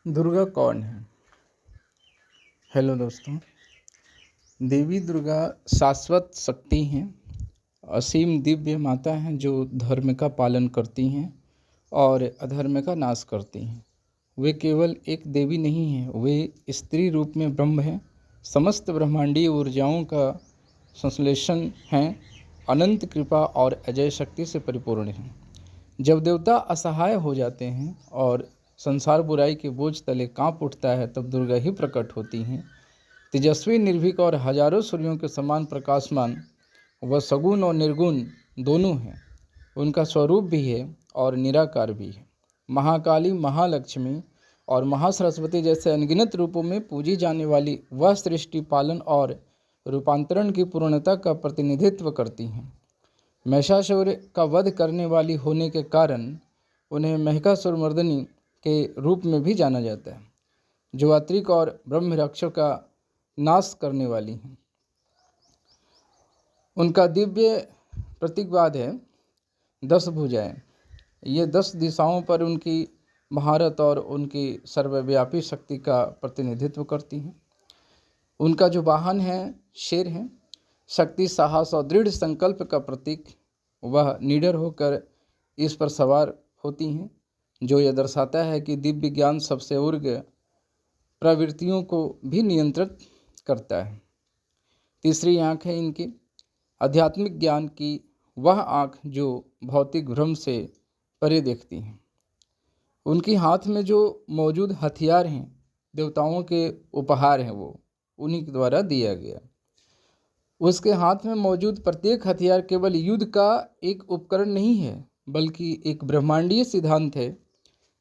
दुर्गा कौन है? हेलो दोस्तों। देवी दुर्गा शाश्वत शक्ति हैं, असीम दिव्य माता हैं जो धर्म का पालन करती हैं और अधर्म का नाश करती हैं। वे केवल एक देवी नहीं हैं, वे स्त्री रूप में ब्रह्म हैं, समस्त ब्रह्मांडीय ऊर्जाओं का संश्लेषण हैं, अनंत कृपा और अजय शक्ति से परिपूर्ण हैं। जब देवता असहाय हो जाते हैं और संसार बुराई के बोझ तले कांप उठता है, तब दुर्गा ही प्रकट होती हैं। तेजस्वी, निर्भीक और हजारों सूर्यों के समान प्रकाशमान वह सगुण और निर्गुण दोनों हैं। उनका स्वरूप भी है और निराकार भी है। महाकाली, महालक्ष्मी और महासरस्वती जैसे अनगिनत रूपों में पूजी जाने वाली वह सृष्टि पालन और रूपांतरण की पूर्णता का प्रतिनिधित्व करती हैं। महिषासुर का वध करने वाली होने के कारण उन्हें महिषासुरमर्दिनी के रूप में भी जाना जाता है, जो अत्रिक और ब्रह्म राक्षसों का नाश करने वाली हैं। उनका दिव्य प्रतीकवाद है 10 भुजाएं। ये 10 दिशाओं पर उनकी महारत और उनकी सर्वव्यापी शक्ति का प्रतिनिधित्व करती हैं। उनका जो वाहन है शेर है, शक्ति, साहस और दृढ़ संकल्प का प्रतीक। वह निडर होकर इस पर सवार होती हैं, जो यह दर्शाता है कि दिव्य ज्ञान सबसे उग्र प्रवृत्तियों को भी नियंत्रित करता है। तीसरी आँख है इनकी आध्यात्मिक ज्ञान की वह आँख जो भौतिक भ्रम से परे देखती है। उनकी हाथ में जो मौजूद हथियार हैं देवताओं के उपहार हैं, वो उन्हीं के द्वारा दिया गया। उसके हाथ में मौजूद प्रत्येक हथियार केवल युद्ध का एक उपकरण नहीं है, बल्कि एक ब्रह्मांडीय सिद्धांत है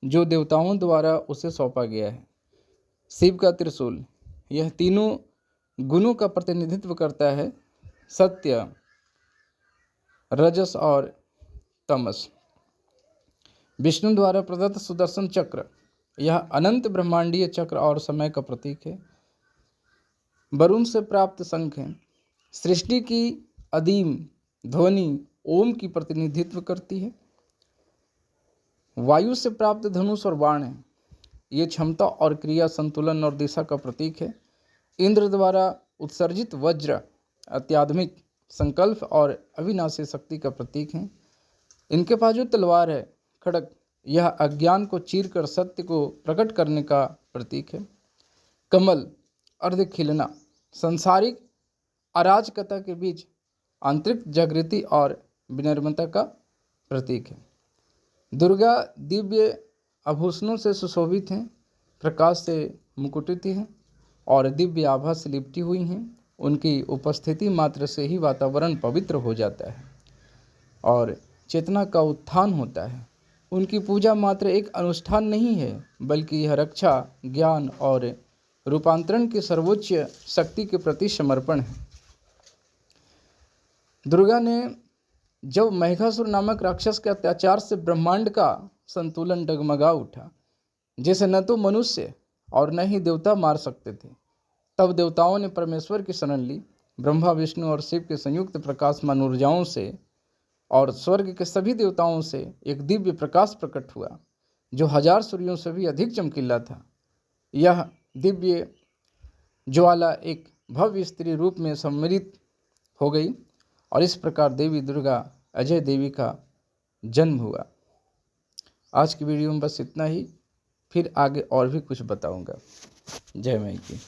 जो देवताओं द्वारा उसे सौंपा गया है। शिव का त्रिशूल यह तीनों गुणों का प्रतिनिधित्व करता है, सत्य, रजस और तमस। विष्णु द्वारा प्रदत्त सुदर्शन चक्र यह अनंत ब्रह्मांडीय चक्र और समय का प्रतीक है। वरुण से प्राप्त शंख है, सृष्टि की अदीम ध्वनि ओम की प्रतिनिधित्व करती है। वायु से प्राप्त धनुष और बाण है, ये क्षमता और क्रिया, संतुलन और दिशा का प्रतीक है। इंद्र द्वारा उत्सर्जित वज्र अत्याधुनिक संकल्प और अविनाशी शक्ति का प्रतीक है। इनके पास जो तलवार है खड़ग, यह अज्ञान को चीरकर सत्य को प्रकट करने का प्रतीक है। कमल अर्ध खिलना संसारिक अराजकता के बीच आंतरिक जागृति और विनम्रता का प्रतीक है। दुर्गा दिव्य आभूषणों से सुशोभित हैं, प्रकाश से मुकुटित हैं और दिव्य आभा से लिपटी हुई हैं। उनकी उपस्थिति मात्र से ही वातावरण पवित्र हो जाता है और चेतना का उत्थान होता है। उनकी पूजा मात्र एक अनुष्ठान नहीं है, बल्कि यह रक्षा, ज्ञान और रूपांतरण की सर्वोच्च शक्ति के प्रति समर्पण है। दुर्गा ने जब महिषासुर नामक राक्षस के अत्याचार से ब्रह्मांड का संतुलन डगमगा उठा, जिसे न तो मनुष्य और न ही देवता मार सकते थे, तब देवताओं ने परमेश्वर की शरण ली। ब्रह्मा, विष्णु और शिव के संयुक्त प्रकाशमान ऊर्जाओं से और स्वर्ग के सभी देवताओं से एक दिव्य प्रकाश प्रकट हुआ, जो 1000 सूर्यों से भी अधिक चमकीला था। यह दिव्य ज्वाला एक भव्य स्त्री रूप में सम्मिलित हो गई और इस प्रकार देवी दुर्गा अजय देवी का जन्म हुआ। आज की वीडियो में बस इतना ही, फिर आगे और भी कुछ बताऊंगा। जय माई की।